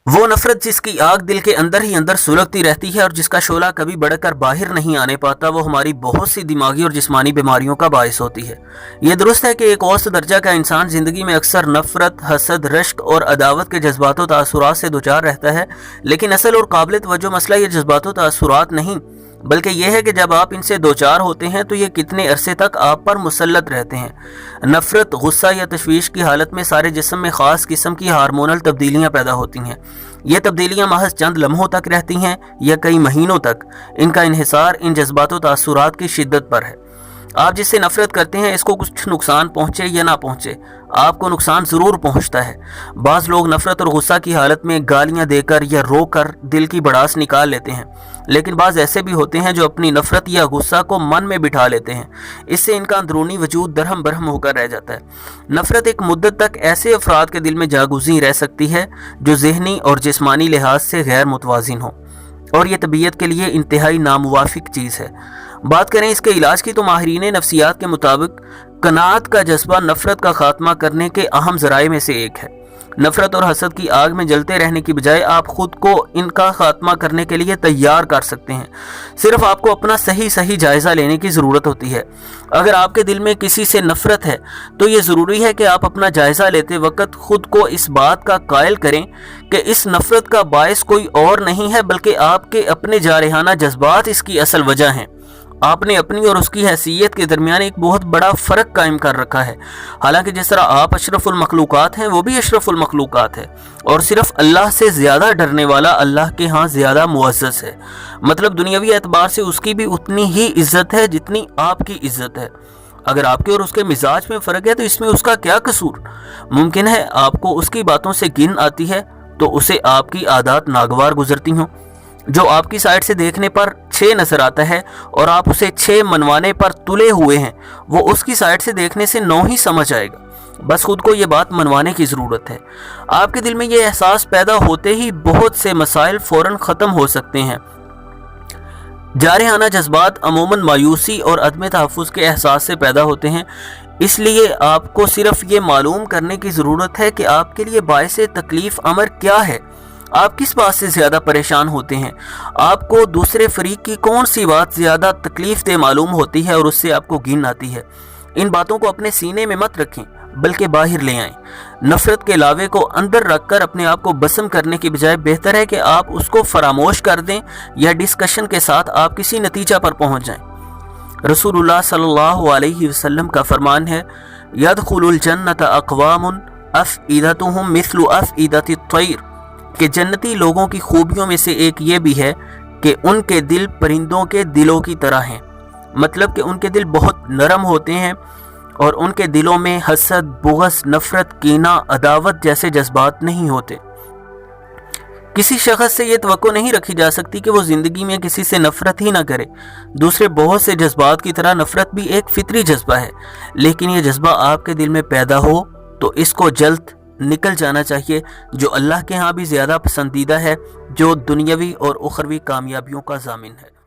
وہ نفرت جس کی آگ دل کے اندر ہی اندر سلگتی رہتی ہے اور جس کا شعلہ کبھی بڑھ کر باہر نہیں آنے پاتا، وہ ہماری بہت سی دماغی اور جسمانی بیماریوں کا باعث ہوتی ہے۔ یہ درست ہے کہ ایک اوسط درجہ کا انسان زندگی میں اکثر نفرت، حسد، رشک اور عداوت کے جذبات و تاثرات سے دوچار رہتا ہے، لیکن اصل اور قابل توجہ مسئلہ یہ جذبات و تاثرات نہیں، بلکہ یہ ہے کہ جب آپ ان سے دوچار ہوتے ہیں تو یہ کتنے عرصے تک آپ پر مسلط رہتے ہیں۔ نفرت، غصہ یا تشویش کی حالت میں سارے جسم میں خاص قسم کی ہارمونل تبدیلیاں پیدا ہوتی ہیں۔ یہ تبدیلیاں محض چند لمحوں تک رہتی ہیں یا کئی مہینوں تک۔ ان کا انحصار ان جذبات و تاثرات کی شدت پر ہے۔ آپ جس سے نفرت کرتے ہیں اس کو کچھ نقصان پہنچے یا نہ پہنچے، آپ کو نقصان ضرور پہنچتا ہے۔ بعض لوگ نفرت اور غصہ کی حالت میں گالیاں دے کر یا رو کر دل کی بڑاس نکال لیتے ہیں، لیکن بعض ایسے بھی ہوتے ہیں جو اپنی نفرت یا غصہ کو من میں بٹھا لیتے ہیں۔ اس سے ان کا اندرونی وجود درہم برہم ہو کر رہ جاتا ہے۔ نفرت ایک مدت تک ایسے افراد کے دل میں جاگزیں رہ سکتی ہے جو ذہنی اور جسمانی لحاظ سے غیر متوازن ہوں، اور یہ طبیعت کے لیے انتہائی ناموافق چیز ہے۔ بات کریں اس کے علاج کی تو ماہرین نفسیات کے مطابق قناعت کا جذبہ نفرت کا خاتمہ کرنے کے اہم ذرائع میں سے ایک ہے۔ نفرت اور حسد کی آگ میں جلتے رہنے کی بجائے آپ خود کو ان کا خاتمہ کرنے کے لیے تیار کر سکتے ہیں۔ صرف آپ کو اپنا صحیح جائزہ لینے کی ضرورت ہوتی ہے۔ اگر آپ کے دل میں کسی سے نفرت ہے تو یہ ضروری ہے کہ آپ اپنا جائزہ لیتے وقت خود کو اس بات کا قائل کریں کہ اس نفرت کا باعث کوئی اور نہیں ہے بلکہ آپ کے اپنے جارحانہ جذبات اس کی اصل وجہ ہیں۔ آپ نے اپنی اور اس کی حیثیت کے درمیان ایک بہت بڑا فرق قائم کر رکھا ہے۔ حالانکہ جس طرح آپ اشرف المخلوقات ہیں وہ بھی اشرف المخلوقات ہے، اور صرف اللہ سے زیادہ ڈرنے والا اللہ کے ہاں زیادہ معزز ہے۔ مطلب دنیاوی اعتبار سے اس کی بھی اتنی ہی عزت ہے جتنی آپ کی عزت ہے۔ اگر آپ کے اور اس کے مزاج میں فرق ہے تو اس میں اس کا کیا قصور؟ ممکن ہے آپ کو اس کی باتوں سے گھن آتی ہے تو اسے آپ کی عادات ناگوار گزرتی ہوں۔ جو آپ کی سائٹ سے دیکھنے پر 6 نظر آتا ہے اور آپ اسے 6 منوانے پر تلے ہوئے ہیں، وہ اس کی سائٹ سے دیکھنے سے 9 ہی سمجھ آئے گا۔ بس خود کو یہ بات منوانے کی ضرورت ہے۔ آپ کے دل میں یہ احساس پیدا ہوتے ہی بہت سے مسائل فوراً ختم ہو سکتے ہیں۔ جارحانہ جذبات عموماً مایوسی اور عدم تحفظ کے احساس سے پیدا ہوتے ہیں، اس لیے آپ کو صرف یہ معلوم کرنے کی ضرورت ہے کہ آپ کے لیے باعث تکلیف امر کیا ہے۔ آپ کس بات سے زیادہ پریشان ہوتے ہیں؟ آپ کو دوسرے فریق کی کون سی بات زیادہ تکلیف دہ معلوم ہوتی ہے اور اس سے آپ کو گھن آتی ہے؟ ان باتوں کو اپنے سینے میں مت رکھیں بلکہ باہر لے آئیں۔ نفرت کے لاوے کو اندر رکھ کر اپنے آپ کو بسم کرنے کی بجائے بہتر ہے کہ آپ اس کو فراموش کر دیں یا ڈسکشن کے ساتھ آپ کسی نتیجہ پر پہنچ جائیں۔ رسول اللہ صلی اللہ علیہ وسلم کا فرمان ہے، يَدْخُلُ الْجَنَّةَ أَقْوَامٌ أَفْئِدَتُهُمْ مِثْلُ أَفْئِدَةِ الطَّيْرِ، کہ جنتی لوگوں کی خوبیوں میں سے ایک یہ بھی ہے کہ ان کے دل پرندوں کے دلوں کی طرح ہیں۔ مطلب کہ ان کے دل بہت نرم ہوتے ہیں اور ان کے دلوں میں حسد، بغض، نفرت، کینہ، عداوت جیسے جذبات نہیں ہوتے۔ کسی شخص سے یہ توقع نہیں رکھی جا سکتی کہ وہ زندگی میں کسی سے نفرت ہی نہ کرے۔ دوسرے بہت سے جذبات کی طرح نفرت بھی ایک فطری جذبہ ہے، لیکن یہ جذبہ آپ کے دل میں پیدا ہو تو اس کو جلد نکل جانا چاہیے، جو اللہ کے ہاں بھی زیادہ پسندیدہ ہے، جو دنیاوی اور اخروی کامیابیوں کا ضامن ہے۔